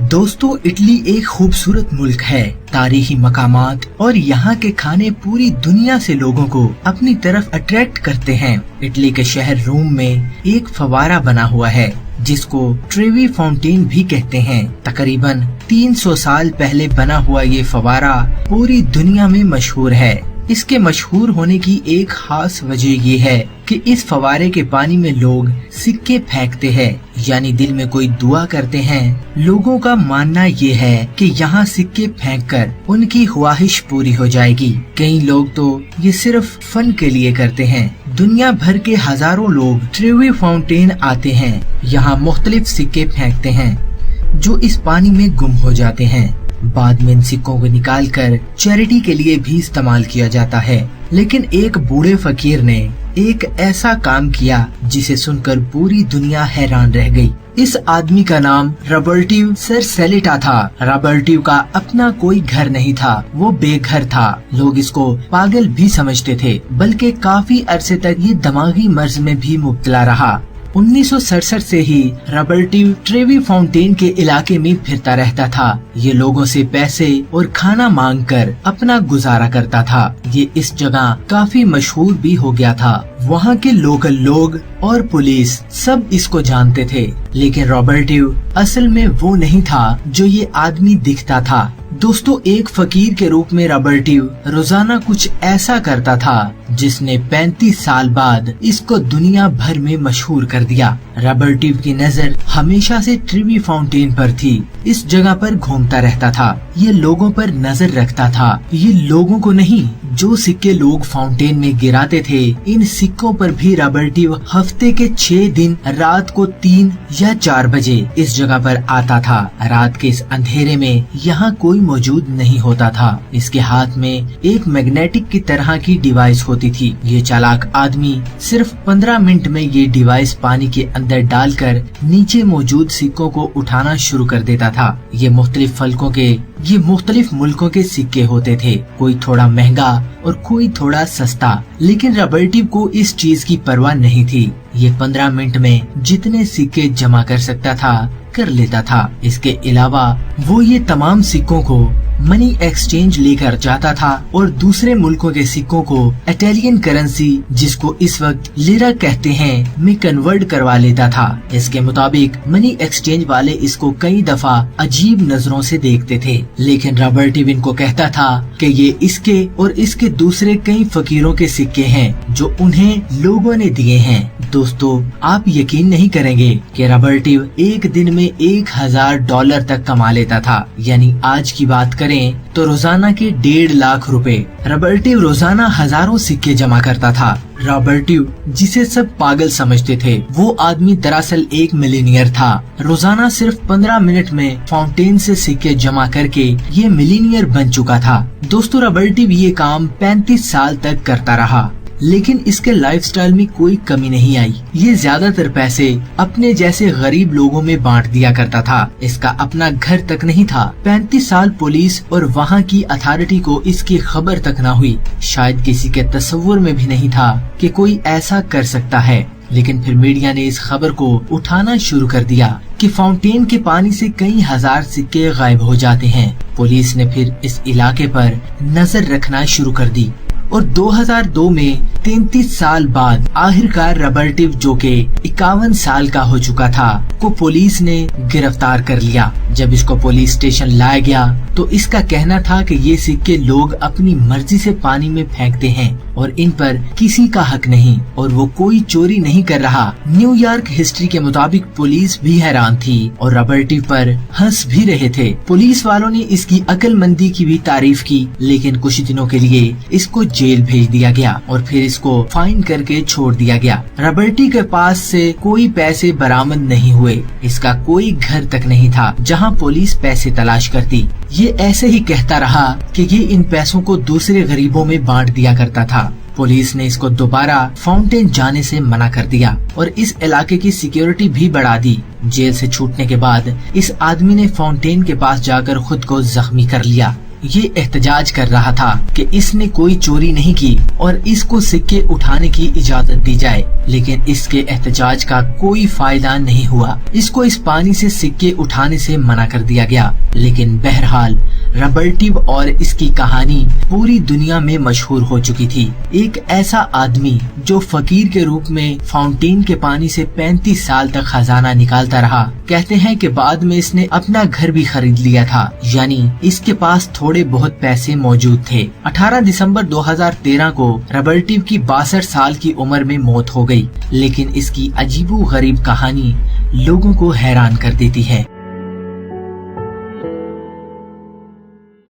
दोस्तों, इटली एक खूबसूरत मुल्क है। तारीखी मकामात और यहाँ के खाने पूरी दुनिया से लोगों को अपनी तरफ अट्रैक्ट करते हैं। इटली के शहर रोम में एक फवारा बना हुआ है जिसको ट्रेवी फाउंटेन भी कहते हैं। तकरीबन 300 साल पहले बना हुआ ये फवारा पूरी दुनिया में मशहूर है। इसके मशहूर होने की एक खास वजह ये है कि इस फवारे के पानी में लोग सिक्के फेंकते हैं, यानी दिल में कोई दुआ करते हैं। लोगों का मानना ये है कि यहाँ सिक्के फेंककर उनकी ख्वाहिश पूरी हो जाएगी। कई लोग तो ये सिर्फ फन के लिए करते हैं। दुनिया भर के हजारों लोग ट्रेवी फाउंटेन आते हैं, यहाँ मुख्तलिफ सिक्के फेंकते हैं जो इस पानी में गुम हो जाते हैं। बाद में इन सिक्कों को निकालकर चैरिटी के लिए भी इस्तेमाल किया जाता है। लेकिन एक बूढ़े फकीर ने एक ऐसा काम किया जिसे सुनकर पूरी दुनिया हैरान रह गई। इस आदमी का नाम रॉबर्टिव सरसेलिटा था। रॉबर्टिव का अपना कोई घर नहीं था, वो बेघर था। लोग इसको पागल भी समझते थे, बल्कि काफी अरसे तक ये दिमागी मर्ज में भी मुब्तला रहा। 1967 से ही रॉबर्टिव ट्रेवी फाउंटेन के इलाके में फिरता रहता था। ये लोगों से पैसे और खाना मांगकर अपना गुजारा करता था। ये इस जगह काफी मशहूर भी हो गया था। वहाँ के लोकल लोग और पुलिस सब इसको जानते थे। लेकिन रॉबर्टिव असल में वो नहीं था जो ये आदमी दिखता था। दोस्तों, एक फकीर के रूप में रॉबर्टिव रोजाना कुछ ऐसा करता था जिसने 35 साल बाद इसको दुनिया भर में मशहूर कर दिया। रॉबर्टिव की नजर हमेशा से ट्रेवी फाउंटेन पर थी। इस जगह पर घूमता रहता था, ये लोगों पर नजर रखता था। ये लोगों को नहीं, जो सिक्के लोग फाउंटेन में गिराते थे, इन सिक्कों पर भी रॉबर्टिव हफ्ते के 6 दिन रात को 3 या 4 बजे इस जगह पर आता था। रात के इस अंधेरे में यहाँ कोई मौजूद नहीं होता था। इसके हाथ में एक मैग्नेटिक की तरह की डिवाइस होती थी। ये चालाक आदमी सिर्फ 15 मिनट में ये डिवाइस पानी के अंदर डालकर नीचे मौजूद सिक्कों को उठाना शुरू कर देता था। ये मुख्तलिफ मुल्कों के सिक्के होते थे, कोई थोड़ा महंगा और कोई थोड़ा सस्ता। लेकिन रॉबर्टिव को इस चीज की परवाह नहीं थी। ये 15 मिनट में जितने सिक्के जमा कर सकता था कर लेता था। इसके अलावा वो ये तमाम सिक्कों को मनी एक्सचेंज लेकर जाता था और दूसरे मुल्कों के सिक्कों को इटालियन करेंसी, जिसको इस वक्त लिरा कहते हैं, में कन्वर्ट करवा लेता था। इसके मुताबिक मनी एक्सचेंज वाले इसको कई दफा अजीब नजरों से देखते थे, लेकिन रॉबर्टिव इनको कहता था कि ये इसके और इसके दूसरे कई फकीरों के सिक्के हैं जो उन्हें लोगों ने दिए हैं। दोस्तों, आप यकीन नहीं करेंगे कि रॉबर्टिव एक दिन में $1000 तक कमा लेता था। यानी आज की बात करें तो रोजाना के 1.5 लाख रुपए। रॉबर्टिव रोजाना हजारों सिक्के जमा करता था। रॉबर्टिव, जिसे सब पागल समझते थे, वो आदमी दरअसल एक मिलीनियर था। रोजाना सिर्फ 15 मिनट में फाउंटेन से सिक्के जमा करके ये मिलीनियर बन चुका था। दोस्तों, रॉबर्टिव ये काम 35 साल तक करता रहा, लेकिन इसके लाइफस्टाइल में कोई कमी नहीं आई। ये ज्यादातर पैसे अपने जैसे गरीब लोगों में बांट दिया करता था। इसका अपना घर तक नहीं था। 35 साल पुलिस और वहाँ की अथॉरिटी को इसकी खबर तक न हुई। शायद किसी के तस्वुर में भी नहीं था कि कोई ऐसा कर सकता है। लेकिन फिर मीडिया ने इस खबर को उठाना शुरू कर दिया कि फाउंटेन के पानी से कई हजार सिक्के गायब हो जाते हैं। पुलिस ने फिर इस इलाके पर नजर रखना शुरू कर दी और 2002 में 33 साल बाद आखिरकार रॉबर्टिव, जो के 51 साल का हो चुका था, को पुलिस ने गिरफ्तार कर लिया। जब इसको पुलिस स्टेशन लाया गया तो इसका कहना था कि ये सिक्के लोग अपनी मर्जी से पानी में फेंकते हैं और इन पर किसी का हक नहीं और वो कोई चोरी नहीं कर रहा। न्यूयॉर्क हिस्ट्री के मुताबिक पुलिस भी हैरान थी और रॉबर्टिव पर हंस भी रहे थे। पुलिस वालों ने इसकी अक्लमंदी की भी तारीफ की, लेकिन कुछ दिनों के लिए इसको जेल भेज दिया गया और फिर इसको फाइन करके छोड़ दिया गया। रॉबर्टिव के पास से कोई पैसे बरामद नहीं हुए। इसका कोई घर तक नहीं था जहाँ पुलिस पैसे तलाश करती। ये ऐसे ही कहता रहा कि ये इन पैसों को दूसरे गरीबों में बांट दिया करता था। पुलिस ने इसको दोबारा फाउंटेन जाने से मना कर दिया और इस इलाके की सिक्योरिटी भी बढ़ा दी। जेल से छूटने के बाद इस आदमी ने फाउंटेन के पास जाकर खुद को जख्मी कर लिया। ये एहतजाज कर रहा था कि इसने कोई चोरी नहीं की और इसको सिक्के उठाने की इजाजत दी जाए, लेकिन इसके एहतजाज का कोई फायदा नहीं हुआ। इसको इस पानी से सिक्के उठाने से मना कर दिया गया। लेकिन बहरहाल रबर्टिव और इसकी कहानी पूरी दुनिया में मशहूर हो चुकी थी। एक ऐसा आदमी जो फकीर के रूप में फाउंटेन के पानी से 35 साल तक खजाना निकालता रहा। कहते हैं कि बाद में इसने अपना घर भी खरीद लिया था, यानी इसके पास थोड़े बहुत पैसे मौजूद थे। 18 दिसंबर 2013 को रबर्टिव की 62 साल की उम्र में मौत हो गई, लेकिन इसकी अजीबो गरीब कहानी लोगों को हैरान कर देती है।